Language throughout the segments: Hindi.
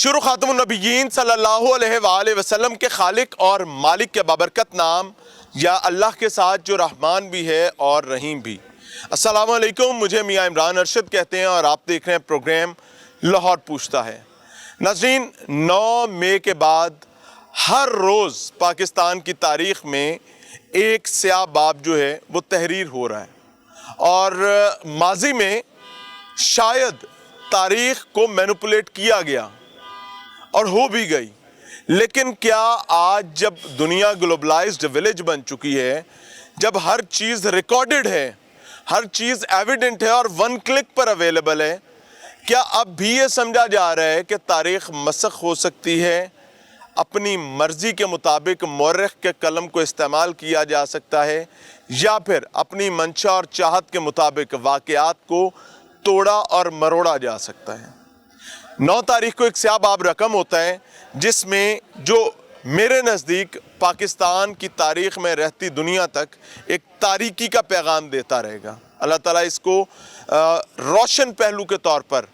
शुरू खातमुन नबिय्यीन सल्लल्लाहु अलैहि वसल्लम के खालिक और मालिक के बाबरकत नाम या अल्लाह के साथ जो रहमान भी है और रहीम भी। अस्सलामु अलैकुम, मुझे मियाँ इमरान अरशद कहते हैं और आप देख रहे हैं प्रोग्राम लाहौर पूछता है। नाज़रीन, 9 मई के बाद हर रोज़ पाकिस्तान की तारीख़ में एक स्याह बाब जो है वो तहरीर हो रहा है और माजी में शायद तारीख़ को मैनिपुलेट किया गया और हो भी गई, लेकिन क्या आज जब दुनिया ग्लोबलाइज्ड विलेज बन चुकी है, जब हर चीज़ रिकॉर्डेड है, हर चीज़ एविडेंट है और 1 क्लिक पर अवेलेबल है, क्या अब भी ये समझा जा रहा है कि तारीख़ मसख़ हो सकती है? अपनी मर्ज़ी के मुताबिक मौरख़ के कलम को इस्तेमाल किया जा सकता है या फिर अपनी मंशा और चाहत के मुताबिक वाक़यात को तोड़ा और मरोड़ा जा सकता है। 9 तारीख को एक स्याह बाब रकम होता है जिसमें जो मेरे नज़दीक पाकिस्तान की तारीख़ में रहती दुनिया तक एक तारीकी का पैगाम देता रहेगा। अल्लाह ताला इसको रोशन पहलू के तौर पर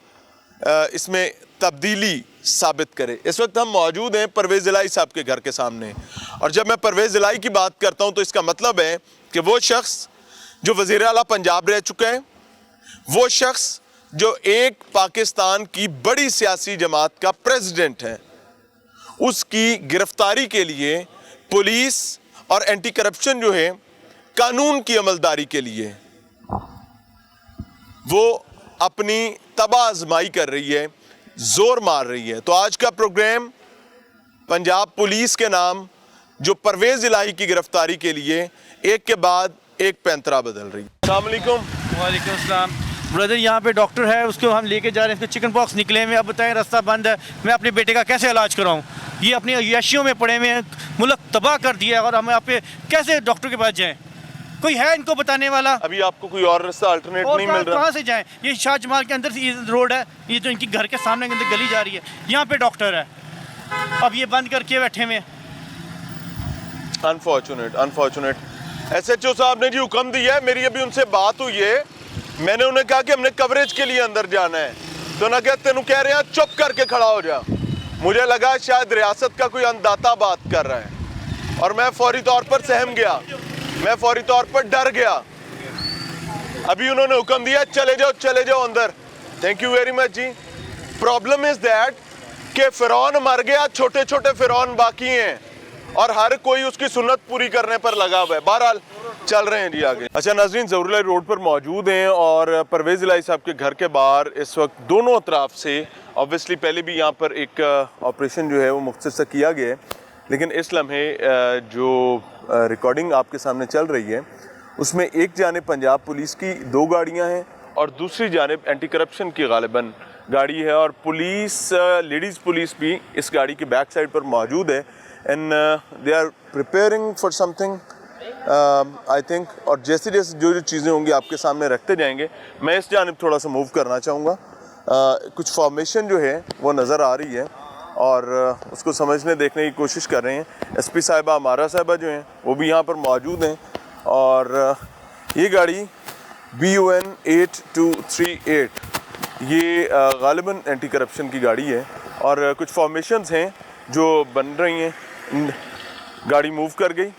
इसमें तब्दीली साबित करे। इस वक्त हम मौजूद हैं परवेज़ इलाही साहब के घर के सामने, और जब मैं परवेज़ इलाही की बात करता हूँ तो इसका मतलब है कि वो शख्स जो वज़ीर आला पंजाब रह चुका है, वो शख्स जो एक पाकिस्तान की बड़ी सियासी जमात का प्रेसिडेंट है, उसकी गिरफ्तारी के लिए पुलिस और एंटी करप्शन जो है कानून की अमलदारी के लिए वो अपनी तबाह आजमाई कर रही है, जोर मार रही है। तो आज का प्रोग्राम पंजाब पुलिस के नाम जो परवेज़ इलाही की गिरफ्तारी के लिए एक के बाद एक पैंतरा बदल रही है। अस्सलाम वालेकुम। वालेकुम अस्सलाम। ब्रदर, यहाँ पे डॉक्टर है, उसको हम लेके जा रहे हैं, इसको चिकन पॉक्स निकले हुए। अब बताएं, रास्ता बंद है, मैं अपने बेटे का कैसे इलाज कराऊँ? ये अपनी अय्याशियों में पड़े हुए हैं, मुल्क तबाह कर दिया है और हम यहाँ पे कैसे डॉक्टर के पास जाएँ? कोई है इनको बताने वाला? अभी आपको कोई और रास्ता अल्टरनेट नहीं मिल रहा? कहाँ से जाएँ? ये शाहजमाल के अंदर ये रोड है, ये जो इनकी घर के सामने के अंदर गली जा रही है, यहाँ पे डॉक्टर है, अब ये बंद करके बैठे हुए। अनफॉर्चुनेट। SHO साहब ने जी हुक्म दिया है, मेरी अभी उनसे बात हुई है, मैंने उन्हें कहा कि हमने कवरेज के लिए अंदर जाना है, तो ना क्या तेनू कह रहे हैं चुप करके खड़ा हो जा। मुझे लगा शायद रियासत का कोई अंदाता बात कर रहा है और मैं फौरी तौर पर सहम गया, मैं फौरी तौर पर डर गया। अभी उन्होंने हुक्म दिया चले जाओ अंदर। Thank you very much ji. Problem is that कि फिरौन मर गया, छोटे छोटे फिरौन बाकी हैं और हर कोई उसकी सुन्नत पूरी करने पर लगा हुआ है। बहरहाल चल रहे हैं जी आगे। अच्छा नाज़रीन, ज़रूर रोड पर मौजूद हैं और परवेज़ इलाही साहब के घर के बाहर इस वक्त दोनों अतराफ से ऑब्वियसली पहले भी यहाँ पर एक ऑपरेशन जो है वो मुख्तसर से किया गया है, लेकिन इस लम्हे जो रिकॉर्डिंग आपके सामने चल रही है उसमें एक जानिब पंजाब पुलिस की 2 गाड़ियाँ हैं और दूसरी जानिब एंटी करप्शन की गालिबन गाड़ी है और पुलिस लेडीज़ पुलिस भी इस गाड़ी की बैक साइड पर मौजूद है and they are preparing for something I think. और जैसे जैसे जो चीज़ें होंगी आपके सामने रखते जाएंगे। मैं इस जानिब थोड़ा सा मूव करना चाहूँगा। कुछ फॉर्मेशन जो है वो नज़र आ रही है और उसको समझने देखने की कोशिश कर रहे हैं। SP साहिबा, अमारा साहिबा जो हैं वो भी यहाँ पर मौजूद हैं और ये गाड़ी BUN 8238 ये गालिबन एंटी करप्शन की गाड़ी है और कुछ फॉर्मेशंस हैं जो बन रही हैं। गाड़ी मूव कर गई,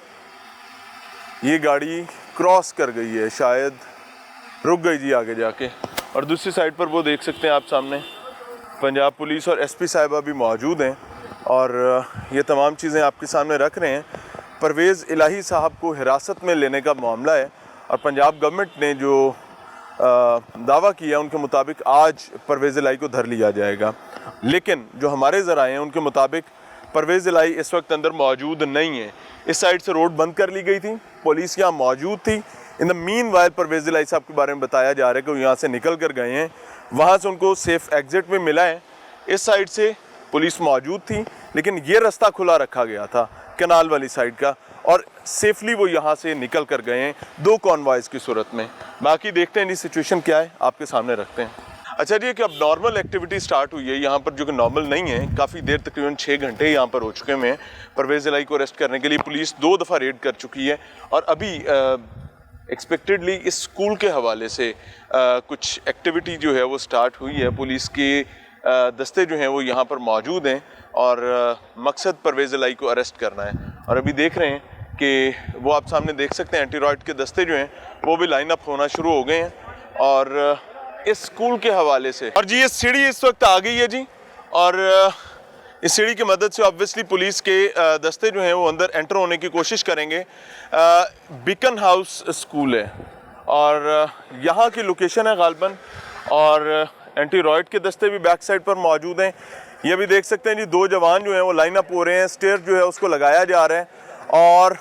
ये गाड़ी क्रॉस कर गई है, शायद रुक गई जी आगे जाके, और दूसरी साइड पर वो देख सकते हैं आप सामने पंजाब पुलिस और SP साहिबा भी मौजूद हैं और ये तमाम चीज़ें आपके सामने रख रहे हैं। परवेज़ इलाही साहब को हिरासत में लेने का मामला है और पंजाब गवर्नमेंट ने जो दावा किया उनके मुताबिक आज परवेज़ इलाही को धर लिया जाएगा, लेकिन जो हमारे ज़राए हैं उनके मुताबिक परवेज़ इलाही इस वक्त अंदर मौजूद नहीं है। इस साइड से रोड बंद कर ली गई थी, पुलिस यहाँ मौजूद थी। In the meanwhile Pervez Elahi साहब के बारे में बताया जा रहा है कि वो यहाँ से निकल कर गए हैं, वहाँ से उनको सेफ़ एग्ज़िट में मिला है। इस साइड से पुलिस मौजूद थी लेकिन ये रास्ता खुला रखा गया था कनाल वाली साइड का और सेफली वो यहाँ से निकल कर गए हैं 2 कॉन्वॉयज़ की सूरत में। बाकी देखते हैं जी सिचुएशन क्या है, आपके सामने रखते हैं। अच्छा जी, कि अब नॉर्मल एक्टिविटी स्टार्ट हुई है यहाँ पर, जो कि नॉर्मल नहीं है। काफ़ी देर, तकरीबन 6 घंटे यहाँ पर हो चुके हैं परवेज़ इलाही को अरेस्ट करने के लिए। पुलिस 2 दफ़ा रेड कर चुकी है और अभी एक्सपेक्टेडली इस स्कूल के हवाले से कुछ एक्टिविटी जो है वो स्टार्ट हुई है। पुलिस के दस्ते जो हैं वो यहाँ पर मौजूद हैं और मकसद परवेज़ इलाही को अरेस्ट करना है। और अभी देख रहे हैं कि वो आप सामने देख सकते हैं एंटी-रॉयड के दस्ते जो हैं वो भी लाइन अप होना शुरू हो गए हैं और इस स्कूल के हवाले से। और जी ये सीढ़ी इस वक्त आ गई है जी और इस सीढ़ी की मदद से ऑब्वियसली पुलिस के दस्ते जो हैं वो अंदर एंटर होने की कोशिश करेंगे। बीकन हाउस स्कूल है और यहाँ की लोकेशन है गालबन और एंटी-रॉयड के दस्ते भी बैक साइड पर मौजूद हैं। ये भी देख सकते हैं जी 2 जवान जो हैं वो लाइन अप हो रहे हैं, स्टेयर जो है उसको लगाया जा रहा है और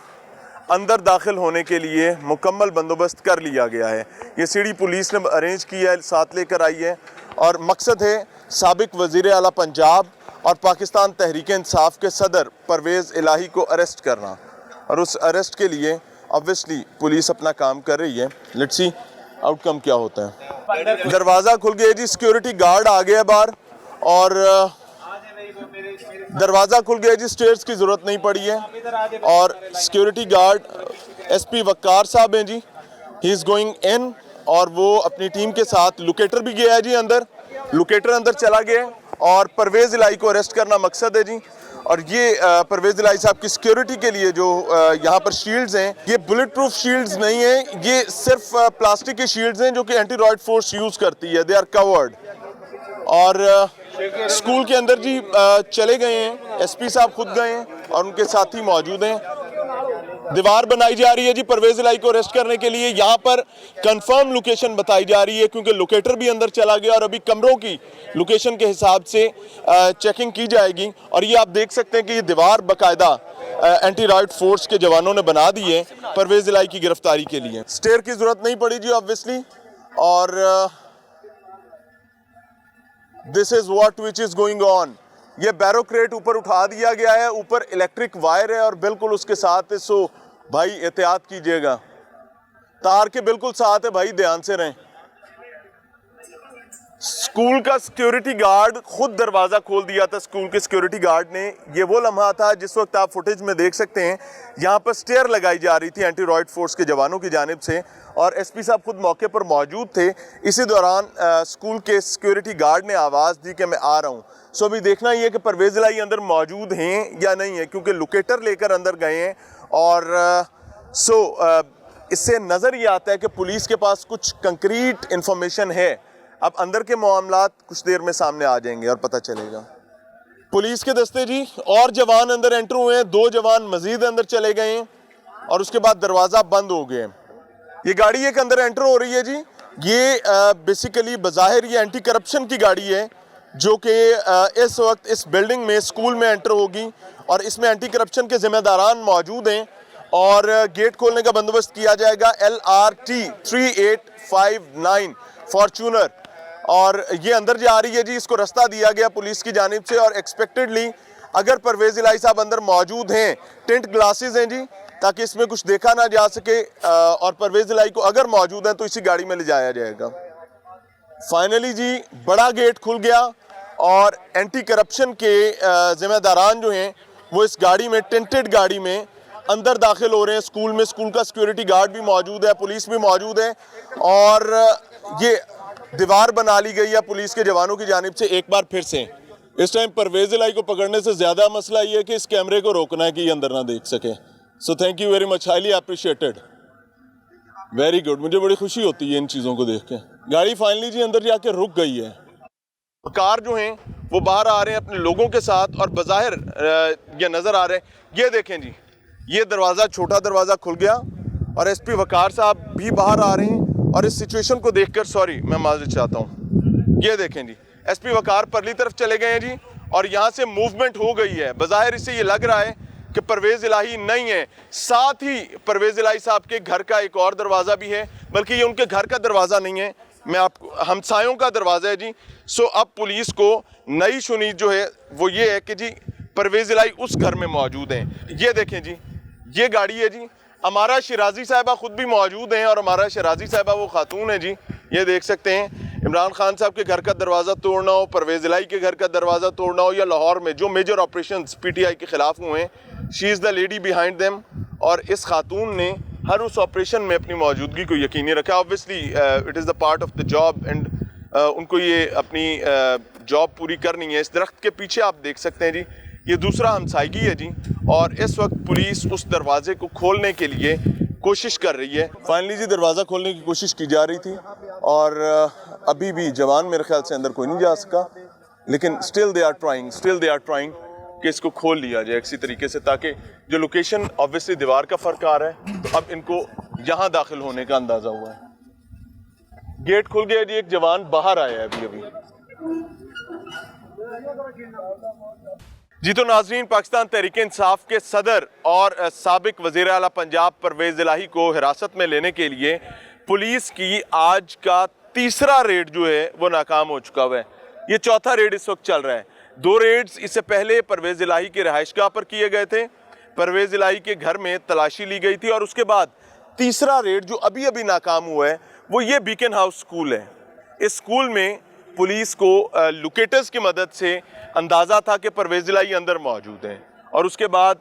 अंदर दाखिल होने के लिए मुकम्मल बंदोबस्त कर लिया गया है। ये सीढ़ी पुलिस ने अरेंज की है, साथ लेकर आई है और मकसद है साबिक वज़ीर आला पंजाब और पाकिस्तान तहरीक इंसाफ के सदर परवेज़ इलाही को अरेस्ट करना और उस अरेस्ट के लिए ऑब्वियसली पुलिस अपना काम कर रही है। लेट्स सी आउटकम क्या होता है। दरवाज़ा खुल गया जी, सिक्योरिटी गार्ड आ गया बाहर और दरवाज़ा खुल गया जी, स्टेयर्स की ज़रूरत नहीं पड़ी है और सिक्योरिटी गार्ड SP वक्कार साहब हैं जी, ही इज़ गोइंग इन और वो अपनी टीम के साथ लोकेटर भी गया है जी अंदर, लोकेटर अंदर चला गया है और परवेज़ इलाही को अरेस्ट करना मकसद है जी। और ये परवेज़ इलाही साहब की सिक्योरिटी के लिए जो यहाँ पर शील्ड्स हैं ये बुलेट प्रूफ शील्ड्स नहीं हैं, ये सिर्फ प्लास्टिक के शील्ड्स हैं जो कि एंटी-रॉयड फोर्स यूज़ करती है, दे आर कवर्ड। और स्कूल के अंदर जी चले गए हैं, SP साहब खुद गए हैं और उनके साथी मौजूद हैं। दीवार बनाई जा रही है जी परवेज़ इलाही को अरेस्ट करने के लिए, यहाँ पर कंफर्म लोकेशन बताई जा रही है क्योंकि लोकेटर भी अंदर चला गया और अभी कमरों की लोकेशन के हिसाब से चेकिंग की जाएगी। और ये आप देख सकते हैं कि ये दीवार बाकायदा एंटी-रॉयड फोर्स के जवानों ने बना दी है परवेज़ इलाही की गिरफ्तारी के लिए। स्टेयर की ज़रूरत नहीं पड़ी जी ऑब्वियसली और this is what which is going on. ये बैरोक्रेट ऊपर उठा दिया गया है, ऊपर इलेक्ट्रिक वायर है और बिल्कुल उसके साथ सो भाई एहतियात कीजिएगा, तार के बिल्कुल साथ है भाई, ध्यान से रहें। स्कूल का सिक्योरिटी गार्ड खुद दरवाज़ा खोल दिया था स्कूल के सिक्योरिटी गार्ड ने। ये वो लम्हा था जिस वक्त आप फुटेज में देख सकते हैं यहाँ पर स्टेयर लगाई जा रही थी एंटी-रॉयड फोर्स के जवानों की जानिब से और SP साहब खुद मौके पर मौजूद थे। इसी दौरान स्कूल के सिक्योरिटी गार्ड ने आवाज़ दी कि मैं आ रहा हूँ। सो अभी देखना ये कि परवेज़ इलाही अंदर मौजूद हैं या नहीं है क्योंकि लोकेटर लेकर अंदर गए हैं और इससे नज़र ये आता है कि पुलिस के पास कुछ कंक्रीट इंफॉर्मेशन है। अब अंदर के मामलात कुछ देर में सामने आ जाएंगे और पता चलेगा। पुलिस के दस्ते जी और जवान अंदर एंटर हुए हैं, 2 जवान मजीद अंदर चले गए हैं और उसके बाद दरवाज़ा बंद हो गया। ये गाड़ी एक अंदर एंटर हो रही है जी, ये बेसिकली बज़ाहिर ये एंटी करप्शन की गाड़ी है जो कि इस वक्त इस बिल्डिंग में स्कूल में एंटर होगी और इसमें एंटी करप्शन के जिम्मेदारान मौजूद हैं और गेट खोलने का बंदोबस्त किया जाएगा। LRT 3859 फॉर्चूनर और ये अंदर जा रही है जी, इसको रास्ता दिया गया पुलिस की जानिब से और एक्सपेक्टेडली अगर परवेज़ इलाही साहब अंदर मौजूद हैं, टिंट ग्लासेस हैं जी ताकि इसमें कुछ देखा ना जा सके और परवेज़ इलाही को अगर मौजूद हैं तो इसी गाड़ी में ले जाया जाएगा। फाइनली जी बड़ा गेट खुल गया और एंटी करप्शन के जिम्मेदारान जो हैं वो इस गाड़ी में, टेंटेड गाड़ी में अंदर दाखिल हो रहे हैं स्कूल में। स्कूल का सिक्योरिटी गार्ड भी मौजूद है, पुलिस भी मौजूद है और ये दीवार बना ली गई है पुलिस के जवानों की जानिब से। एक बार फिर से इस टाइम परवेज़ इलाही को पकड़ने से ज़्यादा मसला ये है कि इस कैमरे को रोकना है कि ये अंदर ना देख सके। So thank you very much, highly appreciated, very good. मुझे बड़ी खुशी होती है इन चीज़ों को देख के। गाड़ी फाइनली जी अंदर जाके रुक गई है। कार जो हैं वो बाहर आ रहे हैं अपने लोगों के साथ और बज़ाहिर ये नज़र आ रहे हैं। ये देखें जी, ये दरवाज़ा, छोटा दरवाज़ा खुल गया और SP वकार साहब भी बाहर आ रहे हैं और इस सिचुएशन को देखकर, सॉरी मैं माज़रत चाहता हूँ, ये देखें जी SP वकार परली तरफ चले गए हैं जी और यहाँ से मूवमेंट हो गई है। बज़ाहिर इससे ये लग रहा है कि परवेज़ इलाही नहीं है। साथ ही परवेज़ इलाही साहब के घर का एक और दरवाज़ा भी है, बल्कि ये उनके घर का दरवाज़ा नहीं है, मैं आपको हमसायों का दरवाज़ा है जी। सो अब पुलिस को नई शुनीद जो है वो ये है कि जी परवेज़ इलाही उस घर में मौजूद हैं। ये देखें जी, ये गाड़ी है जी, हमारा शिराजी साहिबा खुद भी मौजूद हैं और हमारा शिराजी साहिबा वो खातून है जी, ये देख सकते हैं। इमरान खान साहब के घर का दरवाज़ा तोड़ना हो, परवेज़ इलाही के घर का दरवाज़ा तोड़ना हो या लाहौर में जो मेजर ऑपरेशंस PTI के ख़िलाफ़ हुए हैं, she is the lady behind them और इस खातून ने हर उस ऑपरेशन में अपनी मौजूदगी को यकीनी रखा। Obviously it is the part of the job and उनको ये अपनी जॉब पूरी करनी है। इस दरख्त के पीछे आप देख सकते हैं जी, ये दूसरा हमसायगी है जी, और इस वक्त पुलिस उस दरवाजे को खोलने के लिए कोशिश कर रही है। फाइनली जी दरवाज़ा खोलने की कोशिश की जा रही थी और अभी भी जवान मेरे ख्याल से अंदर कोई नहीं जा सका, लेकिन स्टिल दे आर ट्राइंग कि इसको खोल लिया जाए किसी तरीके से, ताकि जो लोकेशन ऑब्वियसली दीवार का फ़र्क आ रहा है, तो अब इनको यहाँ दाखिल होने का अंदाज़ा हुआ है। गेट खुल गया जी, एक जवान बाहर आया है अभी जी। तो नाजरीन, पाकिस्तान तहरीक इंसाफ के सदर और साबिक वज़ीर आला पंजाब परवेज़ इलाही को हिरासत में लेने के लिए पुलिस की आज का तीसरा रेड जो है वो नाकाम हो चुका हुआ है। ये चौथा रेड इस वक्त चल रहा है। 2 रेड्स इससे पहले परवेज़ इलाही के रहायशगाह पर किए गए थे, परवेज़ इलाही के घर में तलाशी ली गई थी, और उसके बाद तीसरा रेड जो अभी अभी नाकाम हुआ है वो ये बीकन हाउस स्कूल है। इस स्कूल में पुलिस को लोकेटर्स की मदद से अंदाज़ा था कि परवेज़ इलाही अंदर मौजूद हैं, और उसके बाद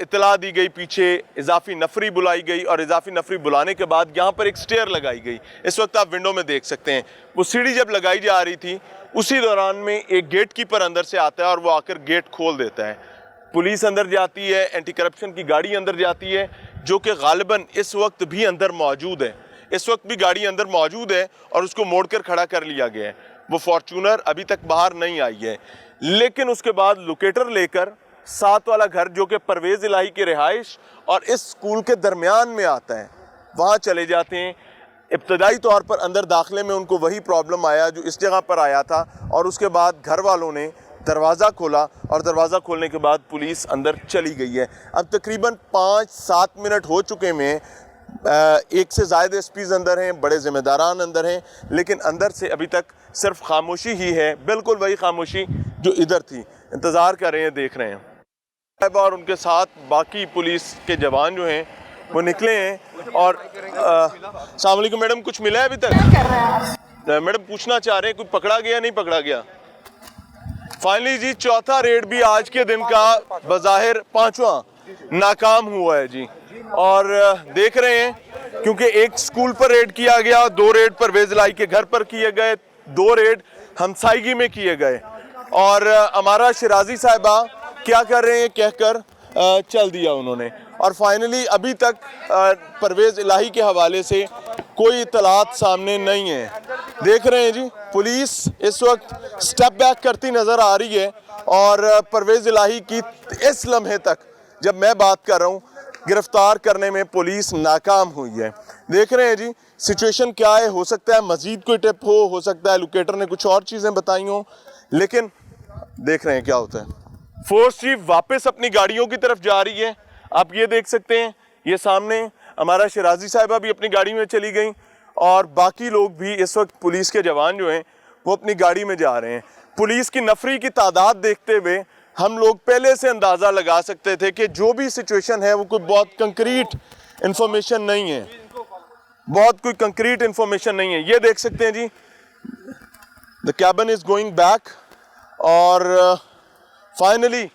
इतला दी गई, पीछे इजाफी नफरी बुलाई गई, और इजाफी नफरी बुलाने के बाद यहाँ पर एक स्टेयर लगाई गई। इस वक्त आप विंडो में देख सकते हैं, वो सीढ़ी जब लगाई जा रही थी उसी दौरान में एक गेट कीपर अंदर से आता है और वो आकर गेट खोल देता है। पुलिस अंदर जाती है, एंटी करप्शन की गाड़ी अंदर जाती है, जो कि गालिबन इस वक्त भी अंदर मौजूद है। इस वक्त भी गाड़ी अंदर मौजूद है और उसको मोड़कर खड़ा कर लिया गया है। वो फॉर्चूनर अभी तक बाहर नहीं आई है, लेकिन उसके बाद लोकेटर लेकर साथ वाला घर जो कि परवेज़ इलाही की रिहाइश और इस स्कूल के दरमियान में आता है, वहाँ चले जाते हैं। इब्तदाई तौर पर अंदर दाखिले में उनको वही प्रॉब्लम आया जो इस जगह पर आया था, और उसके बाद घर वालों ने दरवाज़ा खोला, और दरवाज़ा खोलने के बाद पुलिस अंदर चली गई है। अब तकरीबन 5-7 मिनट हो चुके हैं। 1 से ज़्यादा एसपीज़ अंदर हैं, बड़े ज़िम्मेदारान अंदर हैं, लेकिन अंदर से अभी तक सिर्फ खामोशी ही है, बिल्कुल वही खामोशी जो इधर थी। इंतज़ार कर रहे हैं, देख रहे हैं। और उनके साथ बाकी पुलिस के जवान जो हैं वो निकले हैं। और अस्सलाम वालेकुम मैडम, कुछ मिला है अभी तक? मैडम पूछना चाह रहे हैं कुछ पकड़ा गया, नहीं पकड़ा गया? फाइनली जी चौथा रेड भी आज के दिन का बज़ाहिर 5वां नाकाम हुआ है जी। और देख रहे हैं, क्योंकि एक स्कूल पर रेड किया गया, 2 रेड परवेज़ इलाही के घर पर किए गए, 2 रेड हमसायगी में किए गए, और हमारा शिराजी साहिबा क्या कर रहे हैं कहकर चल दिया उन्होंने। और फाइनली अभी तक परवेज़ इलाही के हवाले से कोई इतलात सामने नहीं है। देख रहे हैं जी, पुलिस इस वक्त स्टेप बैक करती नज़र आ रही है, और परवेज़ इलाही की इस लम्हे तक जब मैं बात कर रहा हूँ गिरफ्तार करने में पुलिस नाकाम हुई है। देख रहे हैं जी सिचुएशन क्या है। हो सकता है मज़ीद कोई टिप हो सकता है लोकेटर ने कुछ और चीज़ें बताई हों, लेकिन देख रहे हैं क्या होता है। फोर्स चीफ वापस अपनी गाड़ियों की तरफ जा रही है, आप ये देख सकते हैं। ये सामने हमारा शिराजी साहिबा भी अपनी गाड़ी में चली गई, और बाकी लोग भी इस वक्त पुलिस के जवान जो हैं वो अपनी गाड़ी में जा रहे हैं। पुलिस की नफरी की तादाद देखते हुए हम लोग पहले से अंदाज़ा लगा सकते थे कि जो भी सिचुएशन है वो कोई बहुत कंक्रीट इंफॉर्मेशन नहीं है, ये देख सकते हैं जी, the cabin is going back. और फाइनली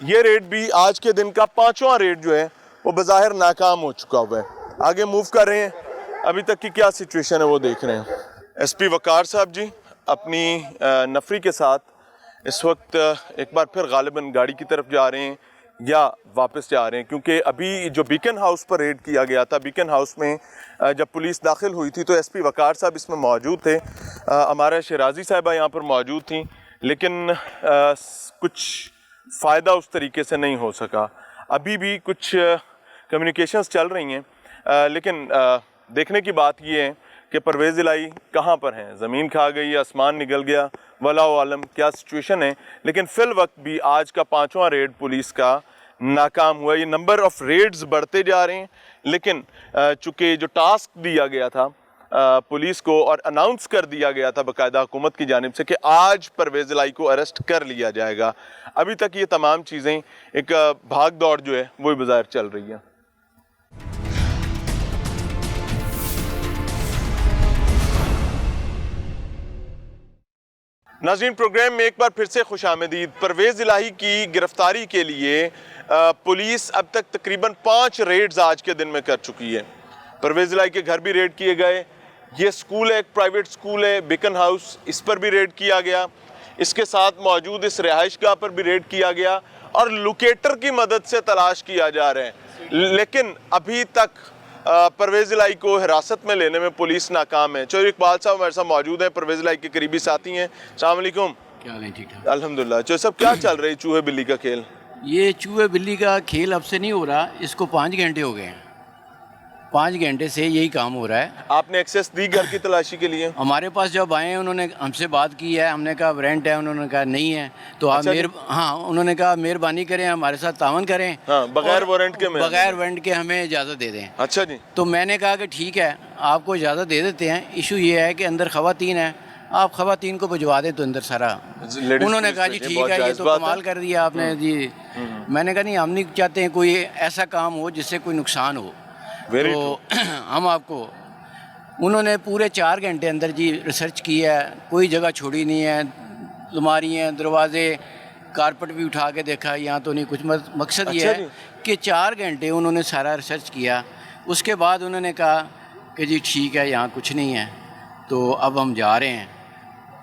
ये रेड भी आज के दिन का 5वां रेड जो है वो बज़ाहिर नाकाम हो चुका हुआ है। आगे मूव कर रहे हैं, अभी तक की क्या सिचुएशन है वो देख रहे हैं। एसपी वकार साहब जी अपनी नफरी के साथ इस वक्त एक बार फिर गालिबन गाड़ी की तरफ जा रहे हैं या वापस जा रहे हैं, क्योंकि अभी जो बीकन हाउस पर रेड किया गया था, बीकन हाउस में जब पुलिस दाखिल हुई थी तो एसपी वकार साहब इसमें मौजूद थे, हमारा शिराजी साहिबा यहाँ पर मौजूद थी, लेकिन कुछ फ़ायदा उस तरीके से नहीं हो सका। अभी भी कुछ कम्युनिकेशंस चल रही हैं, लेकिन देखने की बात ये है कि परवेज़ इलाही कहाँ पर हैं, ज़मीन खा गई, आसमान निकल गया, वल्लाहु आलम क्या सिचुएशन है। लेकिन फ़िल वक्त भी आज का 5वां रेड पुलिस का नाकाम हुआ। ये नंबर ऑफ़ रेड्स बढ़ते जा रहे हैं, लेकिन चूँकि जो टास्क दिया गया था पुलिस को और अनाउंस कर दिया गया था बाकायदा हुकूमत की जानिब से कि आज परवेज़ इलाही को अरेस्ट कर लिया जाएगा, अभी तक ये तमाम चीज़ें एक भाग दौड़ जो है वो बाज़ार चल रही है। नाज़रीन, प्रोग्राम में एक बार फिर से खुशामदीद। परवेज़ इलाही की गिरफ्तारी के लिए पुलिस अब तक तकरीबन 5 रेड्स आज के दिन में कर चुकी है। परवेज़ इलाही के घर भी रेड किए गए, ये स्कूल है, एक प्राइवेट स्कूल है बीकन हाउस, इस पर भी रेड किया गया। इसके साथ मौजूद इस रिहाइशगाह पर भी रेड किया गया और लोकेटर की मदद से तलाश किया जा रहे हैं, लेकिन अभी तक परवेज़ इलाही को हिरासत में लेने में पुलिस नाकाम है। चौधरी इकबाल साहब हमारे साथ मौजूद हैं, परवेज़ इलाही के करीबी साथी हैं। अस्सलाम वालेकुम। क्या हाल है? ठीक ठाक। अल्हम्दुलिल्लाह। चौधरी साहब, क्या चल रही चूहे बिल्ली का खेल? ये चूहे बिल्ली का खेल अब से नहीं हो रहा, इसको 5 घंटे हो गए हैं। 5 घंटे से यही काम हो रहा है। आपने एक्सेस दी घर की तलाशी के लिए? हमारे पास जब आए उन्होंने हमसे बात की है, हमने कहा वारंट है, उन्होंने कहा नहीं है। तो आप हाँ, उन्होंने कहा मेहरबानी करें, हमारे साथ तावन करें। हाँ, बगैर वारंट के बगैर वारंट के हमें इजाज़त दे दें। अच्छा जी। तो मैंने कहा कि ठीक है, आपको इजाज़त दे देते हैं। इशू ये है कि अंदर ख़वातीन है, आप ख़वातीन को भिजवा दें तो अंदर सारा। उन्होंने कहा जी ठीक है, ये तो कमाल कर दिया आपने जी। मैंने कहा नहीं, हम नहीं चाहते हैं कोई ऐसा काम हो जिससे कोई नुकसान हो। तो हम आपको, उन्होंने पूरे 4 घंटे अंदर जी रिसर्च की है, कोई जगह छोड़ी नहीं है। अलमारी हैं, दरवाजे, कारपेट भी उठा के देखा, यहाँ तो नहीं कुछ। मकसद ये है कि 4 घंटे उन्होंने सारा रिसर्च किया। उसके बाद उन्होंने कहा कि जी ठीक है, यहाँ कुछ नहीं है, तो अब हम जा रहे हैं।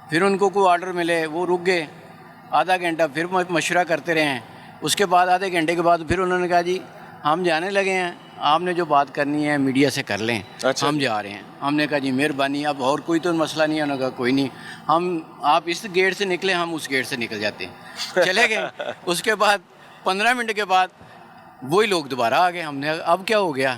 फिर उनको कोई ऑर्डर मिले, वो रुक गए। आधा घंटा फिर मशवरा करते रहे। उसके बाद आधे घंटे के बाद फिर उन्होंने कहा जी हम जाने लगे हैं, आपने जो बात करनी है मीडिया से कर लें। अच्छा। हम जा रहे हैं। हमने कहा जी मेहरबानी, अब और कोई तो मसला नहीं है। उन्होंने कहा कोई नहीं, हम आप इस गेट से निकले, हम उस गेट से निकल जाते हैं। चले गए। उसके बाद 15 मिनट के बाद वही लोग दोबारा आ गए। हमने अब क्या हो गया,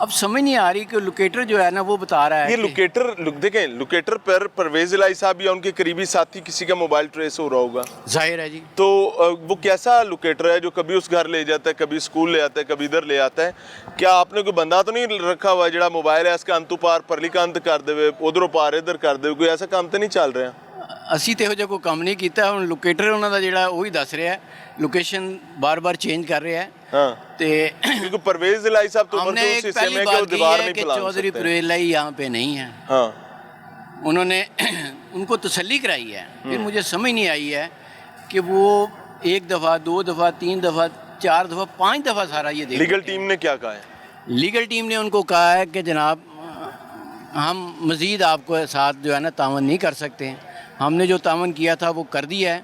अब समझ नहीं आ रही कि लोकेटर जो है ना वो बता रहा है ये कि लोकेटर देखें, लोकेटर पर परवेज़ इलाही साहब या उनके करीबी साथी किसी का मोबाइल ट्रेस हो रहा होगा। जाहिर है जी। तो वो कैसा लोकेटर है जो कभी उस घर ले जाता है, कभी स्कूल ले आता है, कभी इधर ले आता है? क्या आपने कोई बंदा तो नहीं रखा हुआ जड़ा मोबाइल है इसका अंतु पार परली कंध कर दे, उधरों पार इधर कर दे? कोई ऐसा काम तो नहीं चल रहा? ਅਸੀਂ ਤੇ ਇਹੋ ਜਿਹਾ ਕੋਈ ਕੰਮ ਨਹੀਂ ਕੀਤਾ। ਹੁਣ ਲੋਕੇਟਰ ਉਹਨਾਂ ਦਾ ਜਿਹੜਾ ਉਹ ਹੀ ਦੱਸ ਰਿਹਾ ਹੈ, ਲੋਕੇਸ਼ਨ ਬਾਰ-ਬਾਰ ਚੇਂਜ ਕਰ ਰਿਹਾ ਹੈ। हाँ, ਤੇ क्योंकि परवेज़ इलाही साहब तो हमने एक पहली बात की है कि चौधरी परवेज़ इलाही यहाँ पे नहीं है। हाँ, उन्होंने उनको तसल्ली कराई है। फिर मुझे समझ नहीं आई है कि वो 1 दफ़ा 2 दफ़ा 3 दफ़ा 4 दफ़ा 5 दफ़ा सारा ये देख। लीगल टीम ने क्या कहा है? लीगल टीम ने उनको कहा है कि जनाब हम मज़ीद आपको साथ जो है ना तावन नहीं कर सकते हैं। हमने जो तावन किया था वो कर दिया है,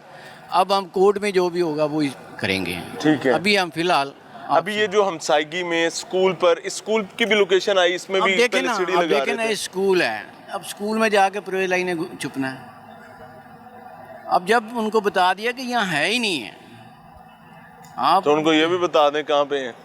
अब हम कोर्ट में जो भी होगा वो करेंगे। ठीक है। अभी हम फिलहाल अभी ये जो हमसायगी में स्कूल पर, इस स्कूल की भी लोकेशन आई, इसमें भी देखें ना, सीढ़ी अब लगा देखें ना, रहे थे। स्कूल है, अब स्कूल में जाके परवेज़ इलाही ने छुपना है। अब जब उनको बता दिया कि यहाँ है ही नहीं है, आप तो उनको ये भी बता दें कहाँ पे हैं।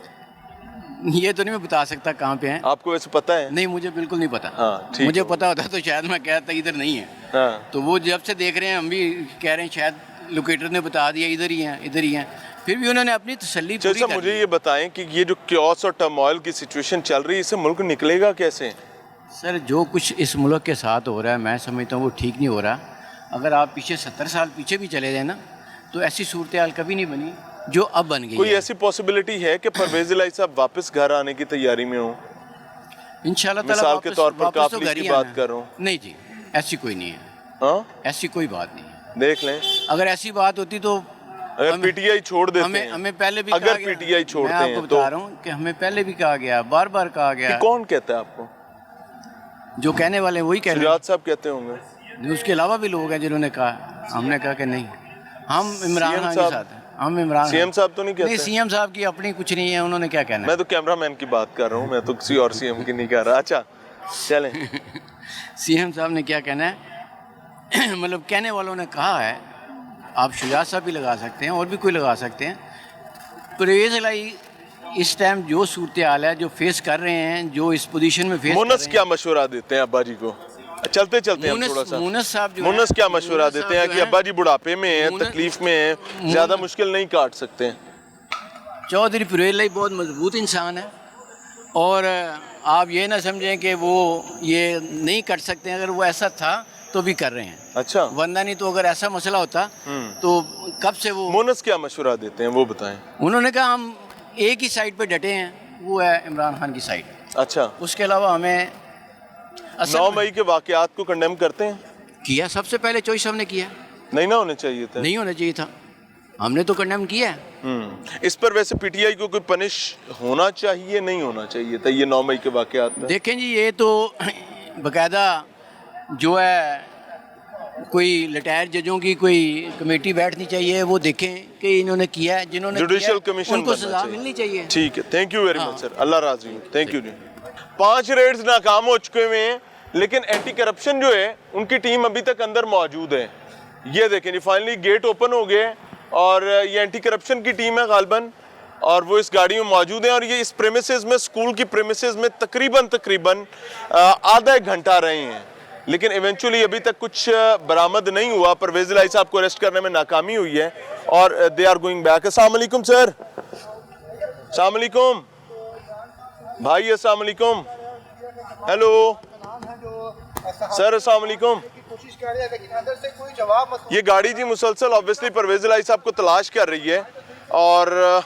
ये तो नहीं मैं बता सकता कहाँ पे हैं। आपको वैसे पता है? नहीं, मुझे बिल्कुल नहीं पता। हाँ, ठीक मुझे है। पता होता तो शायद मैं कहता इधर नहीं है। हाँ। तो वो जब से देख रहे हैं, हम भी कह रहे हैं शायद लोकेटर ने बता दिया इधर ही हैं, इधर ही हैं। फिर भी उन्होंने अपनी तसल्ली पूरी जैसा कर मुझे ली। ये बताएं कि ये जो क्योस और टर्मोइल की सिचुएशन चल रही है, इससे मुल्क निकलेगा कैसे? सर, जो कुछ इस मुल्क के साथ हो रहा है, मैं समझता हूँ वो ठीक नहीं हो रहा। अगर आप पीछे 70 साल पीछे भी चले जाए ना, तो ऐसी सूरत हाल कभी नहीं बनी जो अब बन गई कोई है। ऐसी पॉसिबिलिटी है कि परवेज़ इलाही साहब वापस घर आने की तैयारी में हो? इंशाल्लाह ताला मिसाल के तौर पर वापस तो काफिले घर की ही बात आना है। कर रहा हूँ। नहीं जी, ऐसी कोई नहीं है। हाँ, ऐसी कोई बात नहीं है। देख लें, अगर ऐसी बात होती तो अगर पीटीआई छोड़ देते हमें हैं, हमें पहले भी अगर कहा गया, पीटीआई छोड़ते मैं आपको हैं तो बता रहा हूँ कि हमें पहले भी कहा गया, बार बार कहा गया। कि कौन कहता है आपको? जो कहने वाले वही कह रहे शुजात साहब कहते होंगे। हैं। उसके अलावा भी लोग हैं जिन्होंने कहा। हमने कहा कि नहीं, हम इमरान खान के साथ हैं। हम इमरान सीएम साहब तो नहीं कहते? नहीं, सीएम साहब की अपनी कुछ नहीं है, उन्होंने क्या कहना है। मैं तो कैमरामैन की बात कर रहा हूँ, मैं तो किसी और सीएम की नहीं कर रहा। अच्छा, चलें। सीएम साहब ने क्या कहना है मतलब कहने वालों ने कहा है, आप शुजात साहब भी लगा सकते हैं और भी कोई लगा सकते हैं। परवेज़ इलाही इस टाइम जो सूरत हाल है, जो फेस कर रहे हैं, जो इस पोजीशन में फेस मुनस क्या मशवरा देते हैं अब्बा जी को? चलते चलते हैं थोड़ा सा। मुनस साहब जो मुनस है, क्या मशवरा मुनस देते साहब हैं जो कि अब्बा जी बुढ़ापे में हैं, मुनस- तकलीफ में हैं, ज्यादा मुश्किल नहीं काट सकते हैं? चौधरी परवेज़ इलाही बहुत मजबूत इंसान है और आप ये ना समझें कि वो ये नहीं कर सकते हैं। अगर वो ऐसा था तो भी कर रहे हैं, अच्छा, वरना नहीं तो अगर ऐसा मसला होता तो कब से वो। मुनस क्या मशवरा देते हैं वो बताएं। उन्होंने कहा हम एक ही साइड पे डटे हैं, वो है इमरान खान की साइड। अच्छा, उसके अलावा हमें 9 मई के वाकयात को कंडेम करते हैं? किया, सबसे पहले चौधरी साहब ने किया। नहीं ना होने चाहिए थे। नहीं होना चाहिए था, हमने तो कंडेम किया है। इस पर वैसे पीटीआई को कोई पनिश होना चाहिए, नहीं होना चाहिए था ये 9 मई के वाकयात में? देखें जी, ये तो बाकायदा जो है कोई रिटायर्ड जजों की कोई कमेटी बैठनी चाहिए, वो देखें कि इन्होंने किया है, जिन्होंने जुडिशियल किया है, कमीशन उनको सजा मिलनी चाहिए। ठीक है, thank you very much sir, अल्लाह राजी हो, थैंक यू जी। 5 रेड्स नाकाम हो चुके हुए हैं, लेकिन एंटी करप्शन जो है उनकी टीम अभी तक अंदर मौजूद है। ये देखें जी, फाइनली गेट ओपन हो गए और ये एंटी करप्शन की टीम है गालबन, और वो इस गाड़ी में मौजूद है। और ये इस प्रेमिसेस में, स्कूल की प्रेमिसेस में तकरीबन आधा एक घंटा रहे हैं, लेकिन इवेंचुअली अभी तक कुछ बरामद नहीं हुआ। परवेज इलाही साहब को अरेस्ट करने में नाकामी हुई है और दे आर गोइंग बैक। अस्सलाम वालेकुम सर, अस्सलाम वालेकुम भाई, अस्सलाम वालेकुम, हेलो सर, अस्सलाम वालेकुम। ये गाड़ी जी मुसलसल ऑब्वियसली परवेज इलाही साहब को तलाश कर रही है और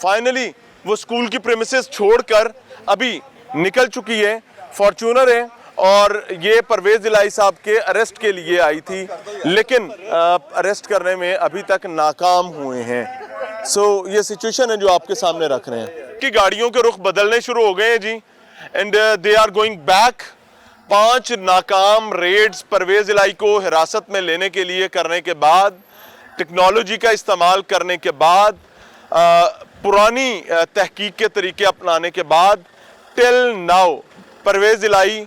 फाइनली वो स्कूल की प्रेमिसेस छोड़कर अभी निकल चुकी है। फॉर्च्यूनर है और ये परवेज इलाही साहब के अरेस्ट के लिए आई थी, लेकिन अरेस्ट करने में अभी तक नाकाम हुए हैं। सो ये सिचुएशन है जो आपके सामने रख रहे हैं कि गाड़ियों के रुख बदलने शुरू हो गए हैं जी, and they are going back. 5 नाकाम रेड्स परवेज इलाही को हिरासत में लेने के लिए करने के बाद, टेक्नोलॉजी का इस्तेमाल करने के बाद, पुरानी तहकीक के तरीके अपनाने के बाद, टिल नाउ परवेज इलाही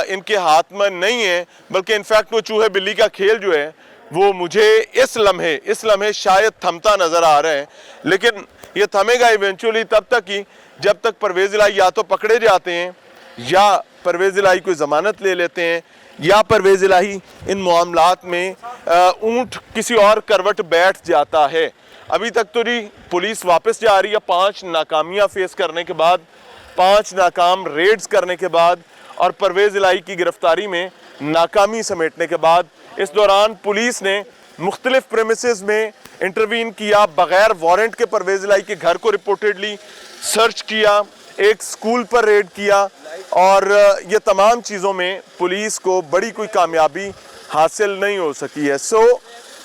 इनके हाथ में नहीं है, बल्कि इनफैक्ट वो चूहे बिल्ली का खेल जो है वो मुझे इस लम्हे शायद थमता नजर आ रहा है। लेकिन ये थमेगा इवेंचुअली तब तक ही जब तक परवेज इलाही या तो पकड़े जाते हैं, या परवेज इलाही कोई जमानत ले लेते हैं, या परवेज इलाही इन मामलात में ऊंट किसी और करवट बैठ जाता है। अभी तक तो जी पुलिस वापस जा रही है 5 नाकामियां फेस करने के बाद, 5 नाकाम रेड्स करने के बाद और परवेज इलाही की गिरफ्तारी में नाकामी समेटने के बाद। इस दौरान पुलिस ने मुख्तलिफ प्रेमिसेस में इंटरवीन किया, बगैर वारंट के परवेज इलाही के घर को रिपोर्टेडली सर्च किया, एक स्कूल पर रेड किया, और ये तमाम चीज़ों में पुलिस को बड़ी कोई कामयाबी हासिल नहीं हो सकी है। सो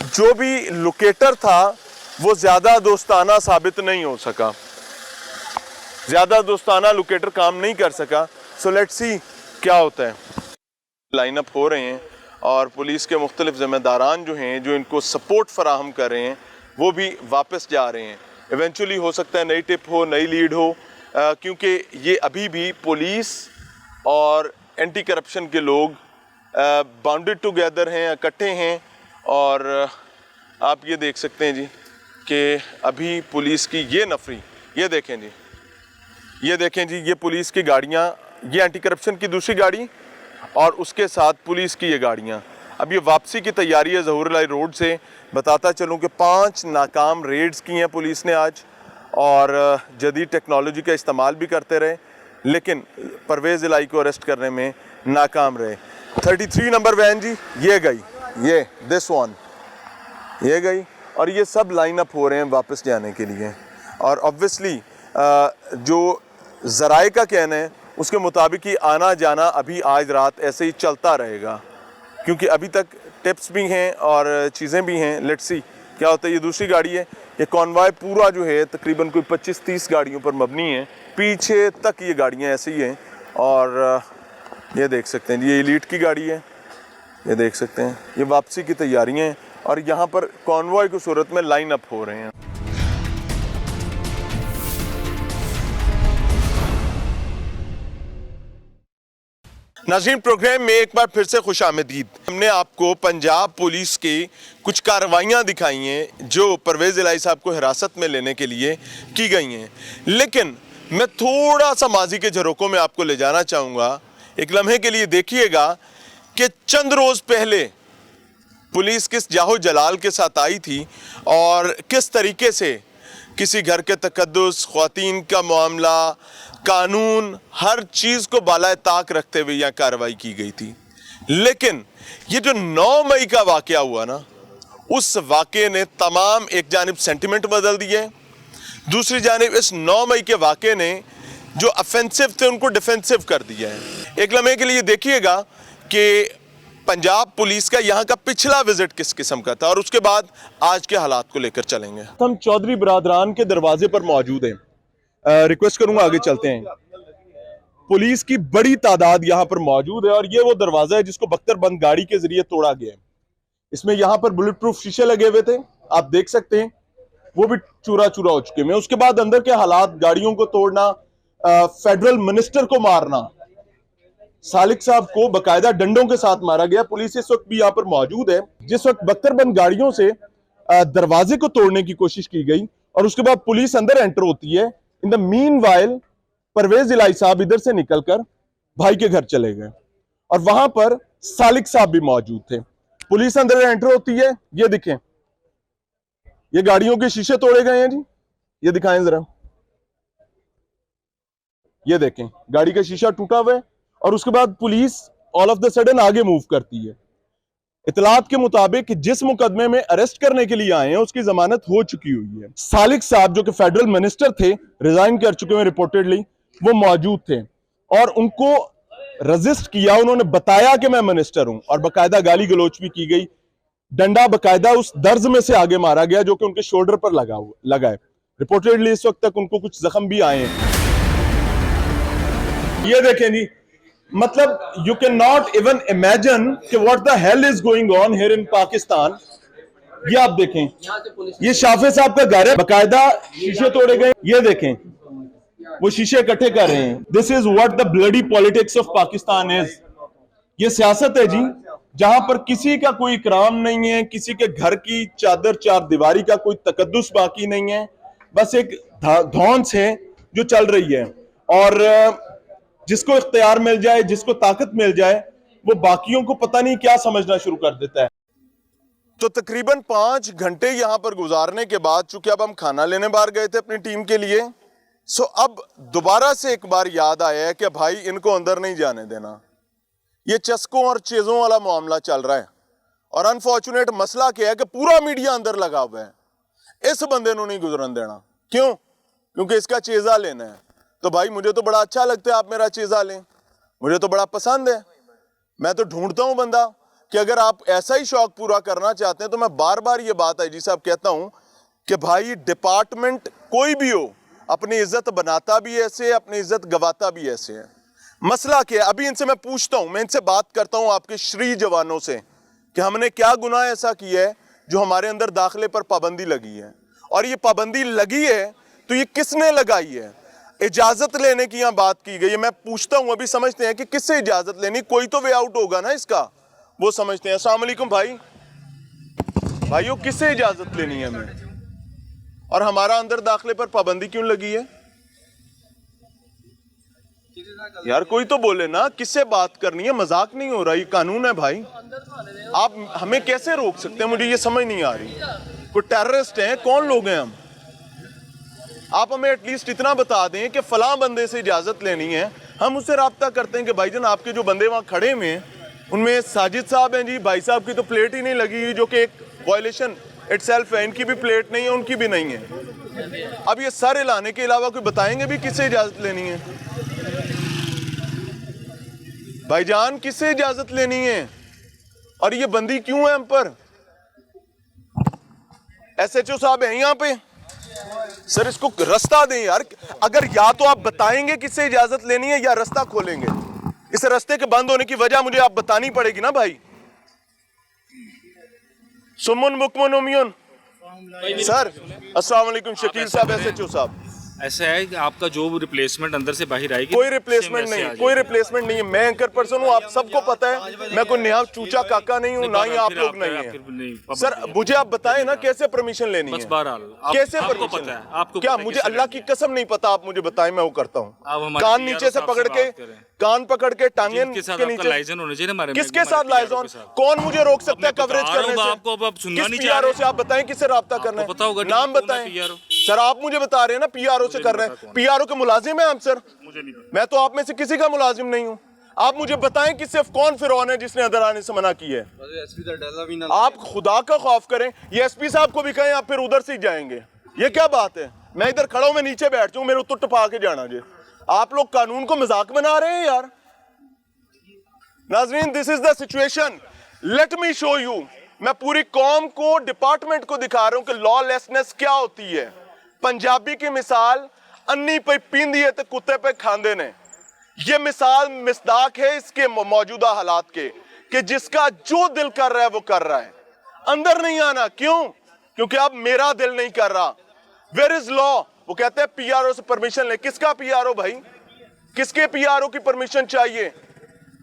जो भी लोकेटर था वो ज़्यादा दोस्ताना साबित नहीं हो सका, ज़्यादा दोस्ताना लोकेटर काम नहीं कर सका। सो लेट्स सी क्या होता है। लाइन अप हो रहे हैं और पुलिस के मुख्तलिफ ज़िम्मेदारान जो हैं, जो इनको सपोर्ट फराहम कर रहे हैं, वो भी वापस जा रहे हैं। इवेंचुअली हो सकता है नई टिप हो, नई लीड हो, क्योंकि ये अभी भी पुलिस और एंटी करप्शन के लोग बाउंडेड टुगेदर हैं, इकट्ठे हैं। और आप ये देख सकते हैं जी कि अभी पुलिस की ये नफरी, ये देखें जी, ये देखें जी, ये पुलिस की गाड़ियाँ, ये एंटी करप्शन की दूसरी गाड़ी और उसके साथ पुलिस की ये गाड़ियाँ। अब ये वापसी की तैयारी है ज़हूर इलाही रोड से। बताता चलूँ कि 5 नाकाम रेड्स की हैं पुलिस ने आज, और जदीद टेक्नोलॉजी का इस्तेमाल भी करते रहे, लेकिन परवेज़ इलाही को अरेस्ट करने में नाकाम रहे। 33 नंबर वैन जी ये गई, ये दिस वन ये गई, और ये सब लाइन अप हो रहे हैं वापस जाने के लिए। और ऑब्वियसली जो ज़राए का कहना है उसके मुताबिक ही आना जाना अभी आज रात ऐसे ही चलता रहेगा, क्योंकि अभी तक टिप्स भी हैं और चीज़ें भी हैं। लेट्स सी क्या होता है। ये दूसरी गाड़ी है, ये कॉन्वॉय पूरा जो है तकरीबन कोई 25-30 गाड़ियों पर मबनी है, पीछे तक ये गाड़ियाँ ऐसे ही हैं। और ये देख सकते हैं ये एलीट की गाड़ी है, ये देख सकते हैं, ये वापसी की तैयारियाँ हैं और यहाँ पर कॉन्वॉय की सूरत में लाइन अप हो रहे हैं। नाज़रीन, प्रोग्राम में एक बार फिर से खुशामदीद। हमने आपको पंजाब पुलिस की कुछ कार्रवाइयाँ दिखाई हैं जो परवेज़ इलाही साहब को हिरासत में लेने के लिए की गई हैं, लेकिन मैं थोड़ा सा माजी के झरोकों में आपको ले जाना चाहूँगा। एक लम्हे के लिए देखिएगा कि चंद रोज़ पहले पुलिस किस जाहो जलाल के साथ आई थी और किस तरीके से किसी घर के तकद्दुस, ख्वातीन का मामला, कानून, हर चीज़ को बालाए ताक रखते हुए यहाँ कार्रवाई की गई थी। लेकिन ये जो 9 मई का वाक़या हुआ ना, उस वाक़े ने तमाम, एक जानिब सेंटिमेंट बदल दिए, दूसरी जानिब इस 9 मई के वाक़े ने जो ऑफेंसिव थे उनको डिफेंसिव कर दिया है। एक लम्हे के लिए देखिएगा कि पंजाब पुलिस का यहाँ का पिछला विजिट किस किस्म का था और उसके बाद आज के हालात को लेकर चलेंगे। हम चौधरी बिरादरान के दरवाजे पर मौजूद हैं। रिक्वेस्ट करूंगा आगे चलते हैं। पुलिस की बड़ी तादाद यहाँ पर मौजूद है और ये वो दरवाजा है जिसको बख्तरबंद गाड़ी के जरिए तोड़ा गया है। इसमें यहां पर बुलेट प्रूफ शीशे लगे हुए थे, आप देख सकते हैं, वो भी चूरा चूरा हो चुके हैं। उसके बाद अंदर के हालात, गाड़ियों को तोड़ना, फेडरल मिनिस्टर को मारना, सालिक साहब को बकायदा डंडों के साथ मारा गया। पुलिस इस वक्त भी यहां पर मौजूद है। जिस वक्त बख्तरबंद गाड़ियों से दरवाजे को तोड़ने की कोशिश की गई और उसके बाद पुलिस अंदर एंटर होती है, इन द मीनवाइल परवेज इलाही साहब इधर से निकलकर भाई के घर चले गए और वहां पर सालिक साहब भी मौजूद थे। पुलिस अंदर एंटर होती है, ये दिखें, ये गाड़ियों के शीशे तोड़े गए हैं जी, ये दिखाएं जरा, ये देखें गाड़ी का शीशा टूटा हुआ है और उसके बाद police all of the sudden आगे मूव करती है। इतलात के मुताबिक जिस मुकदमे में अरेस्ट करने के लिए आए हैं उसकी जमानत हो चुकी हुई है। सालिक साहब जो कि फेडरल मिनिस्टर थे, रिजाइन कर चुके हैं रिपोर्टेडली, वो मौजूद थे और उनको रजिस्ट किया, उन्होंने बताया कि मैं मिनिस्टर हूं और बकायदा गाली गलोच भी की गई। डंडा बकायदा उस दर्ज में से आगे मारा गया जो कि उनके शोल्डर पर लगा है। रिपोर्टेडली इस वक्त तक उनको कुछ जख्म भी आए हैं। ये देखें जी, मतलब you can not even imagine कि what the hell is going on here in Pakistan. ये आप देखें, ये शाफे साहब का घर है, बकायदा शीशे तोड़े गए। ये देखें, वो शीशे इकट्ठे कर रहे हैं। This is what the bloody politics of Pakistan is. ये सियासत है जी, जहां पर किसी का कोई इकराम नहीं है, किसी के घर की चादर चार दीवारी का कोई तकद्दुस बाकी नहीं है, बस एक धौंस है जो चल रही है और जिसको इख्तियार मिल जाए, जिसको ताकत मिल जाए, वो बाकियों को पता नहीं क्या समझना शुरू कर देता है। तो तकरीबन 5 घंटे यहां पर गुजारने के बाद, चूंकि अब हम खाना लेने बाहर गए थे अपनी टीम के लिए, सो अब दोबारा से एक बार याद आया है कि भाई इनको अंदर नहीं जाने देना। ये चस्कों और चीजों वाला मामला चल रहा है और अनफॉर्चुनेट मसला क्या है कि पूरा मीडिया अंदर लगा हुआ है। इस बंदे को नहीं गुजरन देना। क्यों? क्योंकि इसका चेजा लेना है। तो भाई मुझे तो बड़ा अच्छा लगता है आप मेरा चेजा लें, मुझे तो बड़ा पसंद है। मैं तो ढूंढता हूं बंदा कि अगर आप ऐसा ही शौक पूरा करना चाहते हैं तो मैं बार बार ये बात आईजी साहब कहता हूं कि भाई डिपार्टमेंट कोई भी हो, अपनी इज्जत बनाता भी ऐसे, अपनी इज्जत गवाता भी ऐसे है। मसला क्या है? अभी इनसे मैं पूछता हूं, मैं इनसे बात करता हूं आपके श्री जवानों से कि हमने क्या गुनाह ऐसा किया है जो हमारे अंदर दाखिले पर पाबंदी लगी है, और ये पाबंदी लगी है तो ये किसने लगाई है? इजाजत लेने की यहां बात की गई है। मैं पूछता हूं, अभी समझते हैं कि किससे इजाजत लेनी, कोई तो वे आउट होगा ना इसका, वो समझते हैं। अस्सलाम वालेकुम भाइयों, किससे इजाजत लेनी है हमें, और हमारा अंदर दाखिले पर पाबंदी क्यों लगी है? यार कोई तो बोले ना, किससे बात करनी है? मजाक नहीं हो रहा, ये कानून है भाई। आप हमें कैसे रोक सकते हैं? मुझे ये समझ नहीं आ रही। कोई टेररिस्ट हैं? कौन लोग हैं हम? आप हमें एटलीस्ट इतना बता दें कि फलां बंदे से इजाजत लेनी है, हम उससे राब्ता करते हैं कि भाईजान आपके जो बंदे वहां खड़े हुए हैं उनमें साजिद साहब हैं जी, भाई साहब की तो प्लेट ही नहीं लगी हुई, जो कि एक वायलेशन इटसेल्फ है। इनकी भी प्लेट नहीं है, उनकी भी नहीं है। अब ये सर हिलाने के अलावा कोई बताएंगे भी किससे इजाजत लेनी है? भाईजान किससे इजाजत लेनी है? और ये बंदी क्यों है हम पर? SHO साहब हैं यहाँ पे, सर इसको रास्ता दें यार। अगर या तो आप बताएंगे किससे इजाजत लेनी है या रास्ता खोलेंगे। इस रास्ते के बंद होने की वजह मुझे आप बतानी पड़ेगी ना भाई। सुमन बुकमन उमियन सर, अस्सलाम वालेकुम। शकील साहब, SHO साहब, ऐसा है कि आपका जो रिप्लेसमेंट अंदर से बाहर आएगी, कोई रिप्लेसमेंट नहीं, कोई रिप्लेसमेंट नहीं है। मैं एंकर पर्सन हूँ, आप सबको पता है। मैं कोई नया चूचा काका नहीं हूँ, ना ही आप लोग नहीं है। सर मुझे आप बताएं ना कैसे परमिशन लेनी है? कैसे परमिशन? आपको क्या मुझे अल्लाह की कसम नहीं पता? आप मुझे बताएं, मैं वो करता हूँ। कान नीचे से पकड़ के, कान पकड़ के टांगे के नीचे। किसके साथ लाइजन? कौन मुझे रोक सकता है कवरेज करने से? किस PRO से आप बताएं किससे राब्ता करना है? नाम बताएं सर। आप मुझे बता रहे हैं ना PRO से कर रहे हैं। PRO के मुलाजिम है हम सर? मैं तो आप में से किसी का मुलाजिम नहीं हूँ। आप मुझे बताएं कि सिर्फ कौन फिरौन है जिसने अंदर आने से मना की है? आप खुदा का खौफ करें। ये SP साहब को भी कहें आप फिर उधर से जाएंगे। ये क्या बात है? मैं इधर खड़ा हूं, मैं नीचे बैठ जाऊं, मेरे उत्तर टपा के जाना जी। आप लोग कानून को मजाक बना रहे हैं यार। नाज़रीन, this is the situation. Let me show you. मैं पूरी कौम को, डिपार्टमेंट को दिखा रहा हूं कि लॉलेसनेस क्या होती है। पंजाबी की मिसाल अन्नी पे पींदी है तो कुत्ते पे खांदे ने। ये मिसाल मिसदाक है इसके मौजूदा हालात के कि जिसका जो दिल कर रहा है वो कर रहा है। अंदर नहीं आना। क्यों? क्योंकि अब मेरा दिल नहीं कर रहा। Where is law? वो कहते हैं पीआरओ से परमिशन ले। किसका पीआरओ भाई? किसके पीआरओ की परमिशन चाहिए?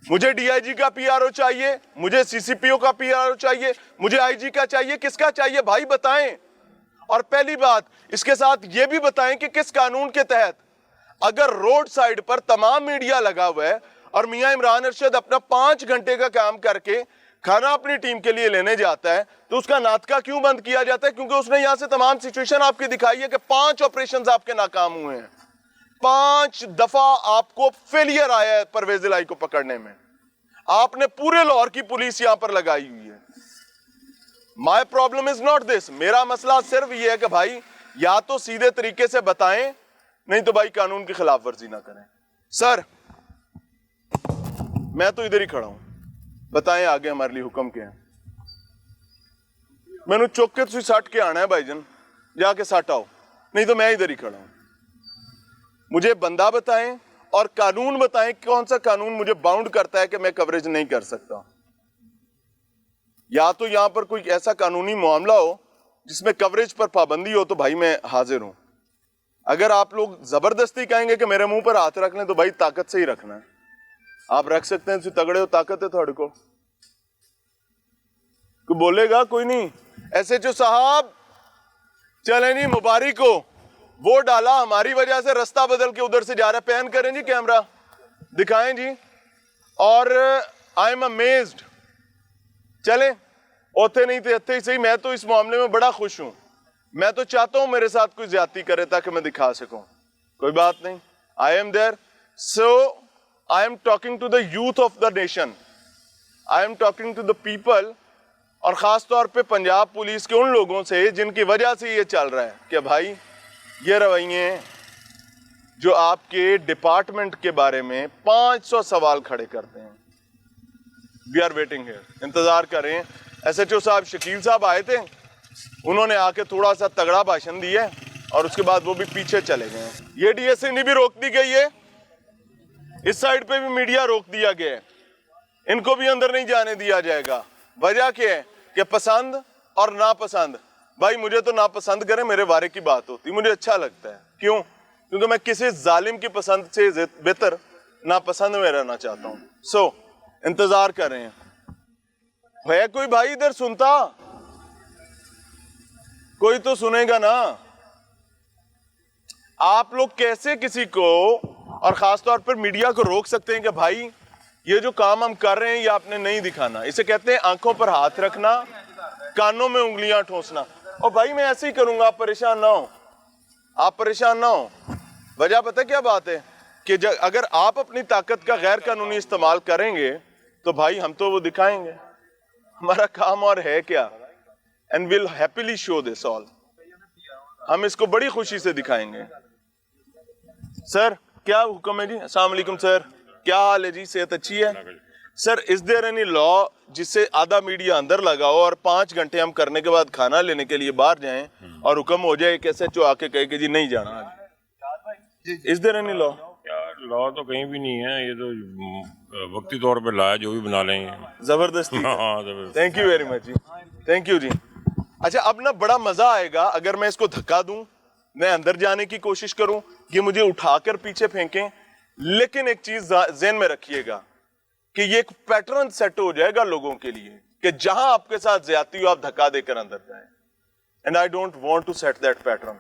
मुझे डीआईजी का पीआरओ चाहिए, मुझे सीसीपीओ का पीआरओ चाहिए, मुझे आईजी का चाहिए, किसका चाहिए भाई बताएं। और पहली बात इसके साथ यह भी बताएं कि किस कानून के तहत अगर रोड साइड पर तमाम मीडिया लगा हुआ है और मियां इमरान अरशद अपना 5 घंटे का काम करके खाना अपनी टीम के लिए लेने जाता है तो उसका नाटका क्यों बंद किया जाता है? क्योंकि उसने यहां से तमाम सिचुएशन आपकी दिखाई है कि 5 ऑपरेशंस आपके नाकाम हुए हैं, 5 दफा आपको फेलियर आया है परवेज इलाही को पकड़ने में। आपने पूरे लाहौर की पुलिस यहां पर लगाई हुई है। My problem is not this. मेरा मसला सिर्फ यह है कि भाई या तो सीधे तरीके से बताएं, नहीं तो भाई कानून की खिलाफ वर्जी ना करें। सर मैं तो इधर ही खड़ा हूं, बताएं आगे हमारे लिए हुक्म क्या है। मैंने चुक के तुम सट के आना है भाईजन, जाके सट आओ, नहीं तो मैं इधर ही खड़ा हूं। मुझे बंदा बताएं और कानून बताएं, कौन सा कानून मुझे बाउंड करता है कि मैं कवरेज नहीं कर सकता। या तो यहां पर कोई ऐसा कानूनी मामला हो जिसमें कवरेज पर पाबंदी हो तो भाई मैं हाजिर हूं। अगर आप लोग जबरदस्ती कहेंगे कि मेरे मुंह पर हाथ रख लें तो भाई ताकत से ही रखना है। आप रख सकते हैं, तगड़े हो, ताकत है थोड़े को। कोई बोलेगा कोई नहीं। एसएचओ साहब चलें जी, मुबारक हो, वो डाला हमारी वजह से रास्ता बदल के उधर से जा रहा है। पैन करें जी, कैमरा दिखाएं जी। और आई एम अमेज्ड। चले ओथे नहीं थे अथे ही सही। मैं तो इस मामले में बड़ा खुश हूं। मैं तो चाहता हूं मेरे साथ कोई ज्यादती करे ताकि मैं दिखा सकूं। कोई बात नहीं, I am there. So I am talking to the youth of the nation, I am talking to the people, और खास तौर पे पंजाब पुलिस के उन लोगों से जिनकी वजह से ये चल रहा है कि भाई ये रवैये जो आपके डिपार्टमेंट के बारे में 500 सवाल खड़े करते हैं। वी आर वेटिंग हियर, इंतजार कर रहे हैं। एसएचओ साहब शकील साहब आए थे, उन्होंने आके थोड़ा सा तगड़ा भाषण दिया और उसके बाद वो भी पीछे चले गए। ये डीएसएनडी भी रोक दी गई है, इस साइड पे भी मीडिया रोक दिया गया है, इनको भी अंदर नहीं जाने दिया जाएगा। वजह क्या है कि पसंद और नापसंद। भाई मुझे तो नापसंद करें, मेरे बारे की बात होती, मुझे अच्छा लगता है। क्यों? क्योंकि मैं किसी जालिम की पसंद से बेहतर नापसंद में रहना चाहता हूं। सो इंतजार कर रहे हैं। है कोई भाई इधर सुनता? कोई तो सुनेगा ना। आप लोग कैसे किसी को और खास तौर पर मीडिया को रोक सकते हैं कि भाई ये जो काम हम कर रहे हैं ये आपने नहीं दिखाना? इसे कहते हैं आंखों पर हाथ रखना, कानों में उंगलियां ठोसना। और भाई मैं ऐसे ही करूंगा, आप परेशान ना हो, आप परेशान ना हो। वजह पता क्या बात है कि अगर आप अपनी ताकत का गैर कानूनी इस्तेमाल करेंगे तो भाई हम तो वो दिखाएंगे। हमारा काम और है क्या? And will happily show this all. हम इसको बड़ी खुशी से दिखाएंगे। सर क्या हुक्म है जी? अस्सलाम वालेकुम सर, क्या हाल है जी? सेहत अच्छी है sir? Is there any law जिससे आधा मीडिया अंदर लगाओ और 5 घंटे हम करने के बाद खाना लेने के लिए बाहर जाएं और हुक्म हो जाए कैसे जो आके कहे कि जी नहीं जाना आज? Is there any law? यार लॉ तो कहीं भी नहीं है, ये तो वक्ती तौर पे लाया, जो भी बना लेंगे। जबरदस्ती। हाँ जबरदस्ती। थैंक यू वेरी मच जी, थैंक यू जी। अच्छा अब ना बड़ा मजा आएगा अगर मैं इसको धक्का दूं, मैं अंदर जाने की कोशिश करूं, ये मुझे उठाकर पीछे फेंकें। लेकिन एक चीज ज़हन में रखिएगा कि ये एक पैटर्न सेट हो जाएगा लोगों के लिए कि जहां आपके साथ ज्यादती हो आप धक्का देकर अंदर जाएं। And I don't want to set that pattern.